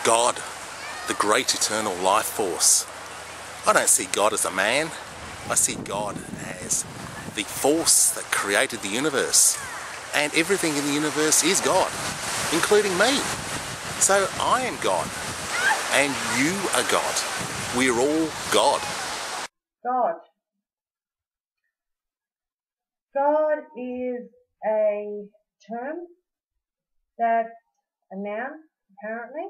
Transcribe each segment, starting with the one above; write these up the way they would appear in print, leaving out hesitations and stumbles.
God, the great eternal life force. I don't see God as a man. I see God as the force that created the universe. And everything in the universe is God, including me. So I am God, and you are God. We're all God. God. God is a term that's a noun, apparently,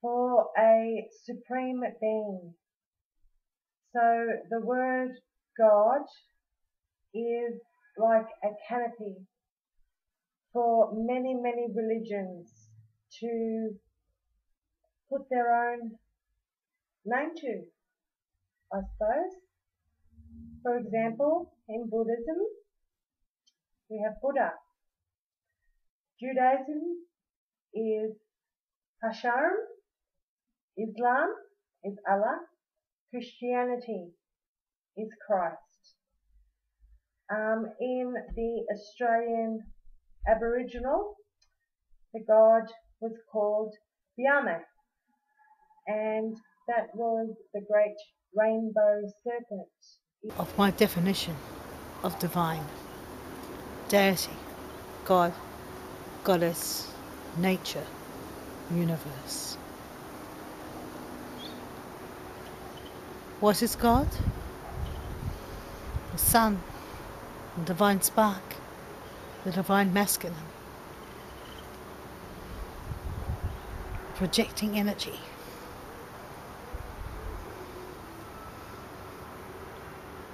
for a supreme being. So the word God is like a canopy for many, many religions to put their own name to, I suppose. For example, in Buddhism, we have Buddha. Judaism is Hashem. Islam is Allah. Christianity is Christ. In the Australian Aboriginal, the god was called Biame, and that was the great rainbow serpent. Of my definition of divine, deity, God, goddess, nature, universe. What is God? The sun, the divine spark, the divine masculine, projecting energy.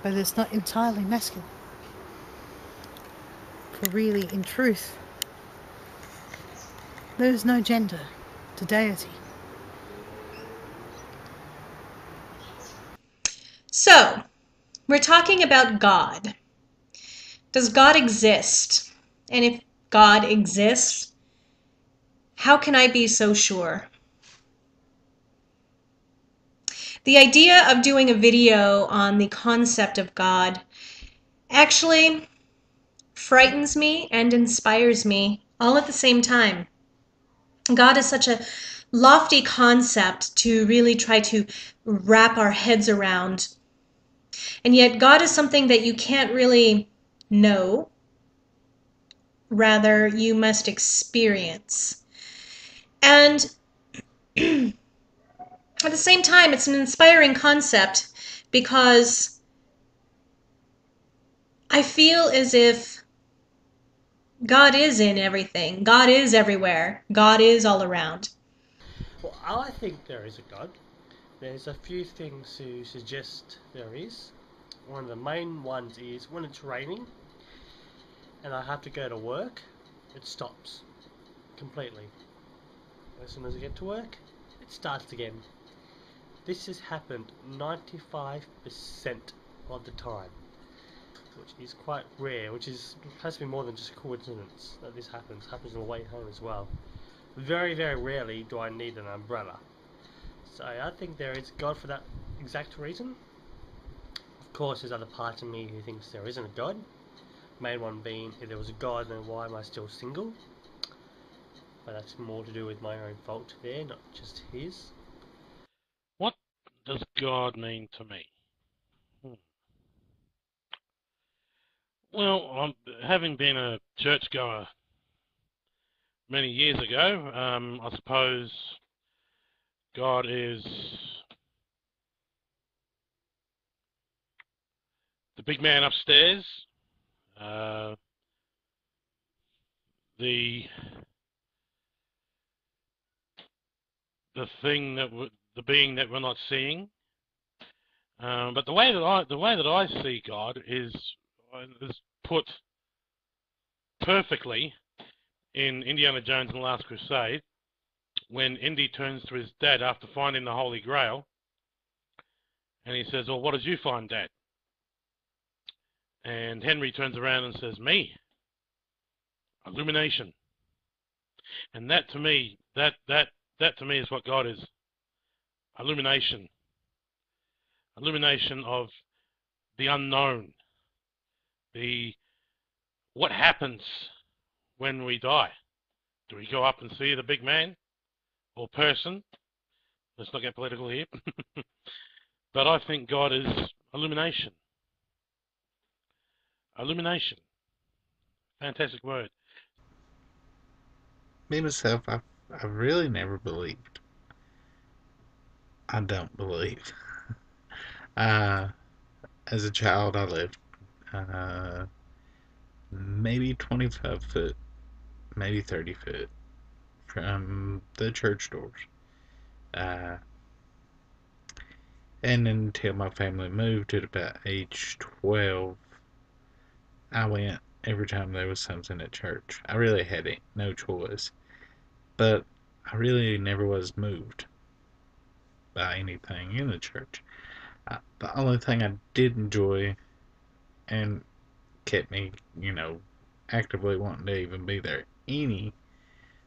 But it's not entirely masculine. For really, in truth, there is no gender to deity. So, we're talking about God. Does God exist? And if God exists, how can I be so sure? The idea of doing a video on the concept of God actually frightens me and inspires me all at the same time. God is such a lofty concept to really try to wrap our heads around. And yet God is something that you can't really know. Rather, you must experience. And at the same time, it's an inspiring concept because I feel as if God is in everything. God is everywhere. God is all around. Well, I think there is a God. There's a few things to suggest there is. One of the main ones is when it's raining and I have to go to work, it stops completely. As soon as I get to work, it starts again. This has happened 95% of the time, which is quite rare, which has to be more than just a coincidence that this happens. It happens on the way home as well. Very, very rarely do I need an umbrella. So I think there is God for that exact reason. Of course, there's other parts of me who thinks there isn't a God. Main one being, if there was a God, then why am I still single? But that's more to do with my own fault there, not just his. What does God mean to me? Well, having been a churchgoer many years ago, I suppose God is the big man upstairs, the the thing the being that we're not seeing. But the way that I see God is put perfectly in Indiana Jones and the Last Crusade, when Indy turns to his dad after finding the Holy Grail, and he says, "Well, what did you find, Dad?" And Henry turns around and says, "Me, illumination." And that to me is what God is. Illumination. Illumination of the unknown. What happens when we die? Do we go up and see the big man or person? Let's not get political here. But I think God is illumination. Illumination. Fantastic word. Me, myself, I've really never believed. I don't believe. As a child, I lived maybe 25 foot, maybe 30 foot from the church doors. And until my family moved at about age 12, I went every time there was something at church. I really had no choice. But I really never was moved by anything in the church. The only thing I did enjoy and kept me, actively wanting to even be there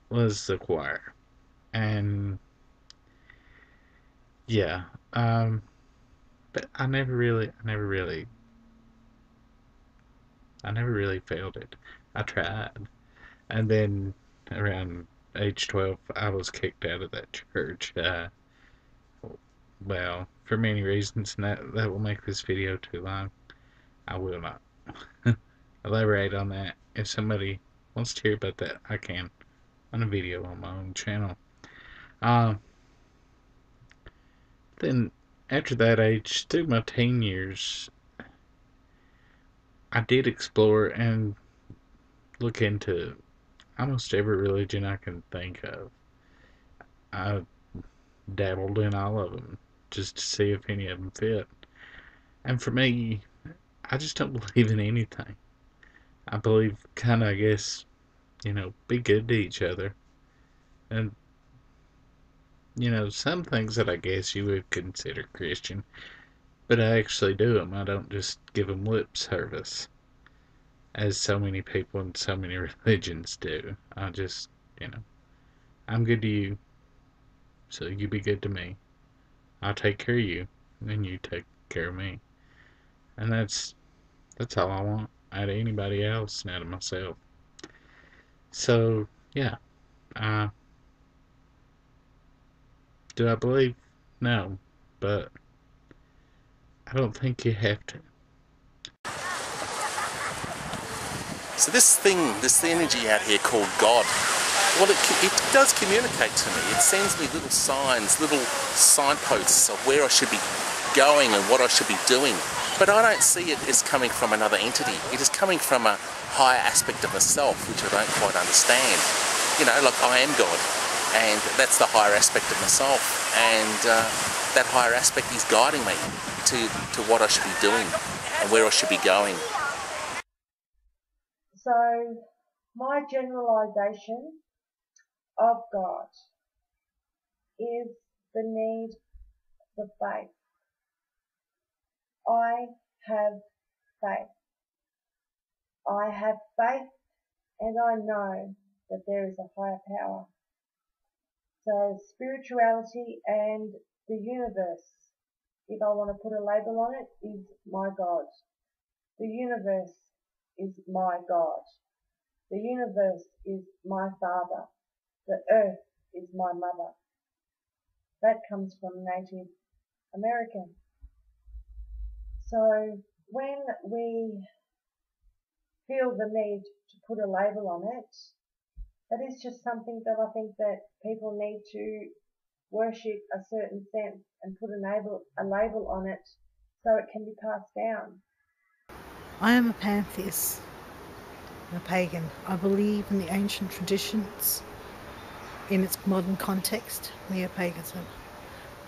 was the choir. And yeah, but I never really failed it. I tried. And then around age 12, I was kicked out of that church. Well, for many reasons, and that will make this video too long. I will not elaborate on that. If somebody wants to hear about that, I can on a video on my own channel. Then after that age, through my teen years, I did explore and look into almost every religion I can think of. I dabbled in all of them just to see if any of them fit. And for me, I just don't believe in anything. I believe I guess, be good to each other. And, some things that I guess you would consider Christian, but I actually do them. I don't just give them lip service, as so many people in so many religions do. I just, I'm good to you, so you be good to me. I'll take care of you, and then you take care of me. And that's all I want out of anybody else and out of myself. So, yeah. Do I believe? No. But I don't think you have to. So this energy out here called God, well, it does communicate to me. It sends me little signs, little signposts of where I should be going and what I should be doing. But I don't see it as coming from another entity. It is coming from a higher aspect of myself, which I don't quite understand. Like I am God, and that's the higher aspect of myself. And that higher aspect is guiding me to what I should be doing and where I should be going. So, my generalization of God is the need for faith. I have faith. I have faith, and I know that there is a higher power. So spirituality and the universe, if I want to put a label on it, is my God. The universe is my God. The universe is my Father. The earth is my mother. That comes from Native American. So when we feel the need to put a label on it, that is just something that I think that people need to worship a certain sense and put a label on it so it can be passed down. I am a pantheist, a pagan. I believe in the ancient traditions. in its modern context, neo-paganism.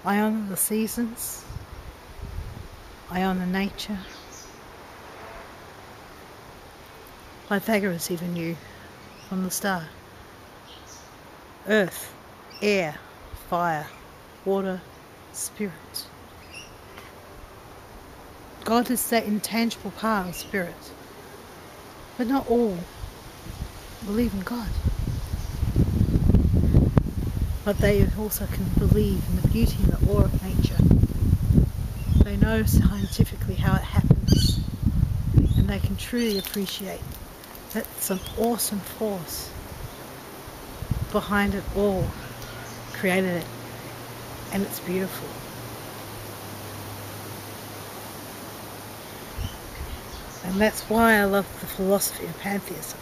I honour the seasons. I honour nature. Pythagoras even knew from the start. Earth, air, fire, water, spirit. God is that intangible part of spirit. But not all believe in God. But they also can believe in the beauty and the awe of nature. They know scientifically how it happens, and they can truly appreciate that some awesome force behind it all created it, and it's beautiful. And that's why I love the philosophy of pantheism.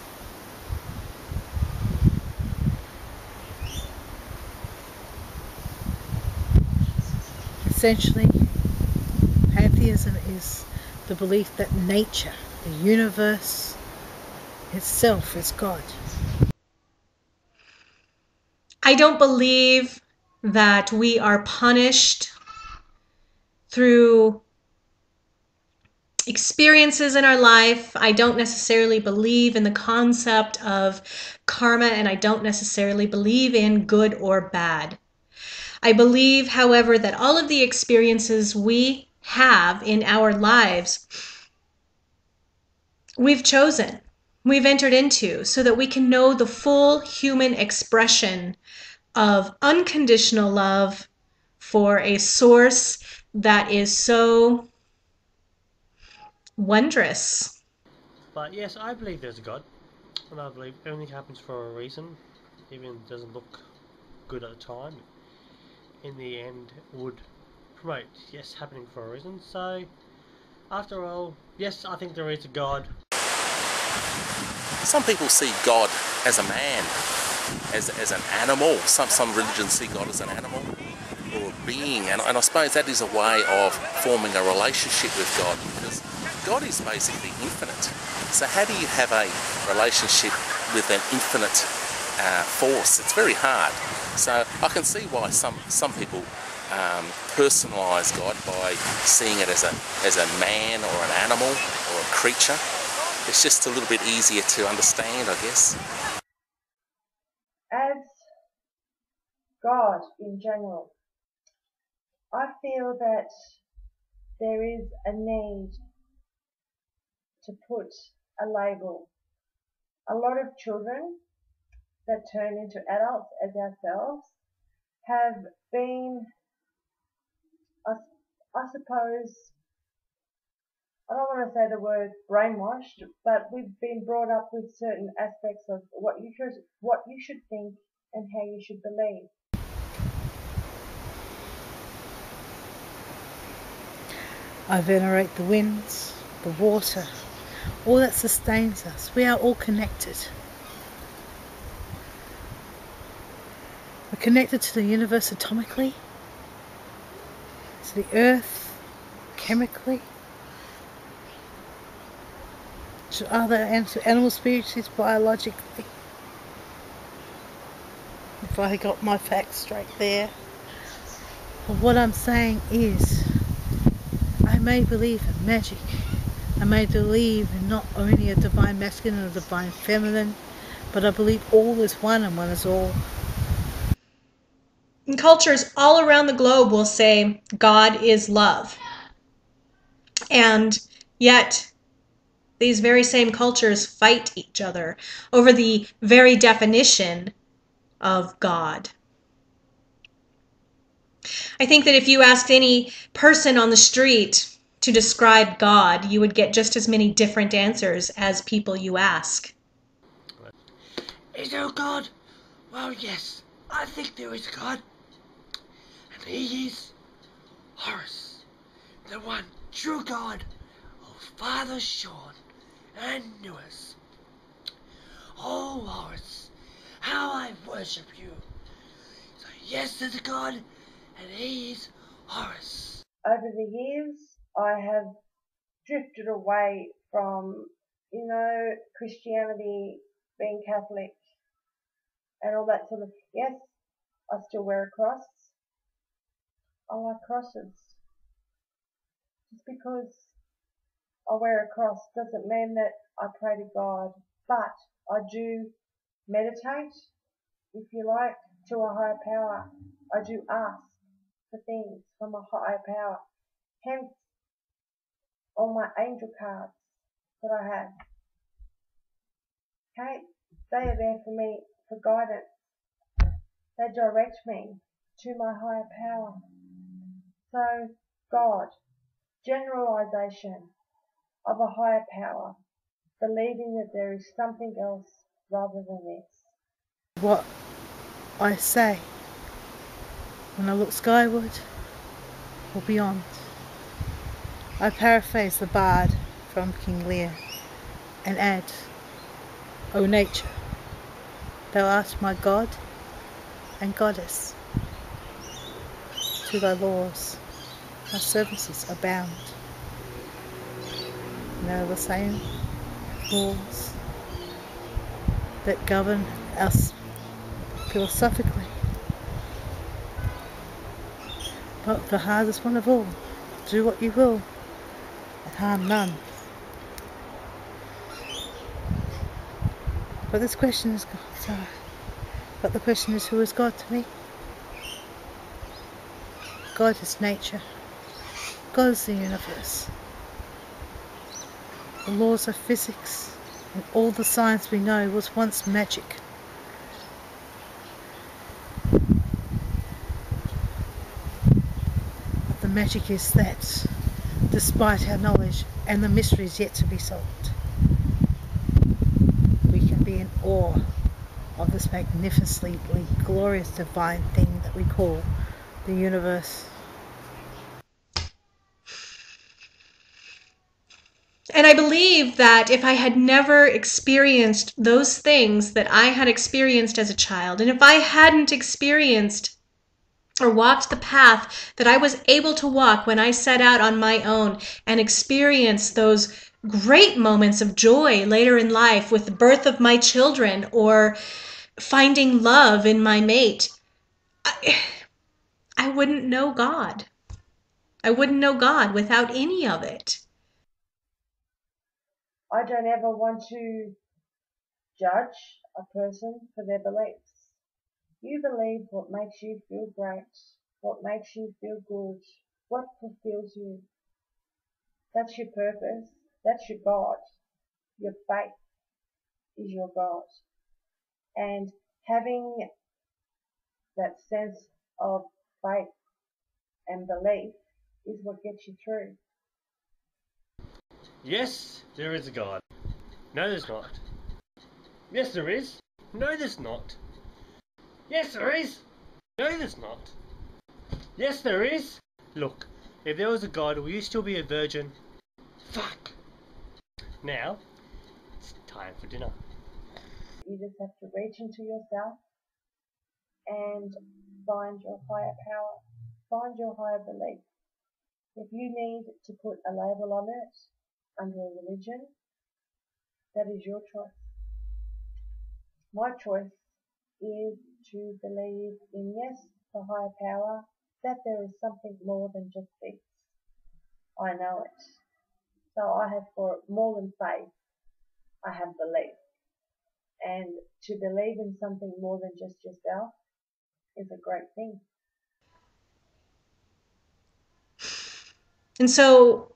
Essentially, pantheism is the belief that nature, the universe itself, is God. I don't believe that we are punished through experiences in our life. I don't necessarily believe in the concept of karma, and I don't necessarily believe in good or bad. I believe, however, that all of the experiences we have in our lives, we've chosen, we've entered into, so that we can know the full human expression of unconditional love for a source that is so wondrous. But yes, I believe there's a God, and I believe everything happens for a reason, even if it doesn't look good at the time. In the end, it would promote, yes, happening for a reason. So, after all, yes, I think there is a God. Some people see God as a man, as an animal. Some religions see God as an animal or a being, and I suppose that is a way of forming a relationship with God, because God is basically infinite. So how do you have a relationship with an infinite force? It's very hard. So I can see why some people personalise God by seeing it as a man or an animal or a creature. It's just a little bit easier to understand, I guess. As God in general, I feel that there is a need to put a label. A lot of children that turn into adults as ourselves have been, I suppose, I don't want to say the word brainwashed, but we've been brought up with certain aspects of what you should think and how you should believe. I venerate the winds, the water, all that sustains us. We are all connected. We're connected to the universe atomically, to the earth chemically, to other animal species biologically. If I got my facts straight there. But what I'm saying is, I may believe in magic. I may believe in not only a divine masculine and a divine feminine, but I believe all is one and one is all. And cultures all around the globe will say God is love. And yet, these very same cultures fight each other over the very definition of God. I think that if you asked any person on the street to describe God, you would get just as many different answers as people you ask. Is there a God? Well, yes, I think there is a God. And he is Horus, the one true God of Father Shaun and Newis. Oh, Horus, how I worship you. So yes, there's a God, and he is Horus. Over the years, I have drifted away from, Christianity, being Catholic, and all that sort of, yes, I still wear a cross. I like crosses. Just because I wear a cross doesn't mean that I pray to God, but I do meditate, if you like, to a higher power. I do ask for things from a higher power. Hence, all my angel cards that I have. Okay, they are there for me for guidance. They direct me to my higher power. So, God, generalization of a higher power, believing that there is something else rather than this. What I say when I look skyward or beyond. I paraphrase the bard from King Lear and add, O nature, thou art my God and Goddess. To thy laws my services are bound. And they are the same laws that govern us philosophically. But the hardest one of all, do what you will and harm none. But this question is, but the question is, who is God to me? God is nature. God is the universe. The laws of physics and all the science we know was once magic. But the magic is that, despite our knowledge and the mysteries yet to be solved, we can be in awe of this magnificently glorious divine thing that we call the universe. And I believe that if I had never experienced those things that I had experienced as a child, and if I hadn't experienced or walked the path that I was able to walk when I set out on my own and experienced those great moments of joy later in life with the birth of my children or finding love in my mate, I wouldn't know God. I wouldn't know God without any of it. I don't ever want to judge a person for their beliefs. You believe what makes you feel great, what makes you feel good, what fulfills you. That's your purpose. That's your God. Your faith is your God. And having that sense of faith and belief is what gets you through. Yes, there is a God. No, there's not. Yes, there is. No, there's not. Yes, there is. No, there's not. Yes, there is. Look, if there was a God, will you still be a virgin? Fuck. Now, it's time for dinner. You just have to reach into yourself and find your higher power, find your higher belief. If you need to put a label on it under a religion, that is your choice. My choice is to believe in, yes, the higher power, that there is something more than just this. I know it. So I have for more than faith, I have belief. And to believe in something more than just yourself is a great thing. And so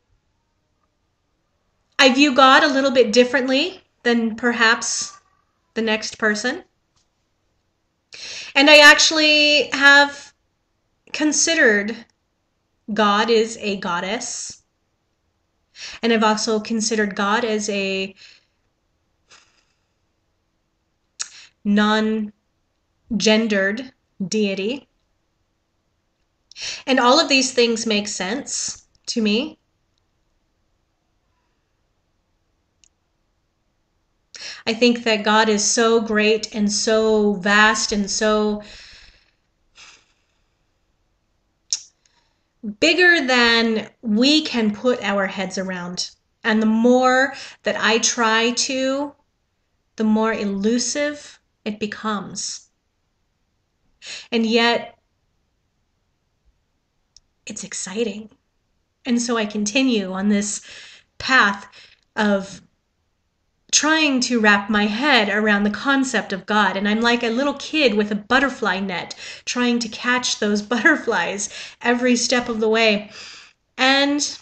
I view God a little bit differently than perhaps the next person. And I actually have considered God is a goddess. And I've also considered God as a non-gendered deity. And all of these things make sense to me. I think that God is so great and so vast and so bigger than we can put our heads around. And the more that I try to, the more elusive it becomes. And yet, it's exciting. And so I continue on this path of trying to wrap my head around the concept of God. And I'm like a little kid with a butterfly net, trying to catch those butterflies every step of the way. And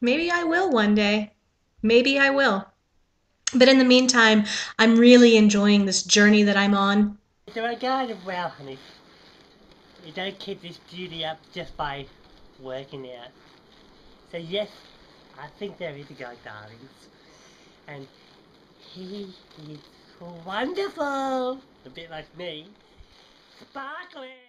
maybe I will one day. Maybe I will. But in the meantime, I'm really enjoying this journey that I'm on. So I got it well, honey. You don't keep this beauty up just by working out. So yes, I think there is a God, darlings. And he is wonderful. A bit like me. Sparkling.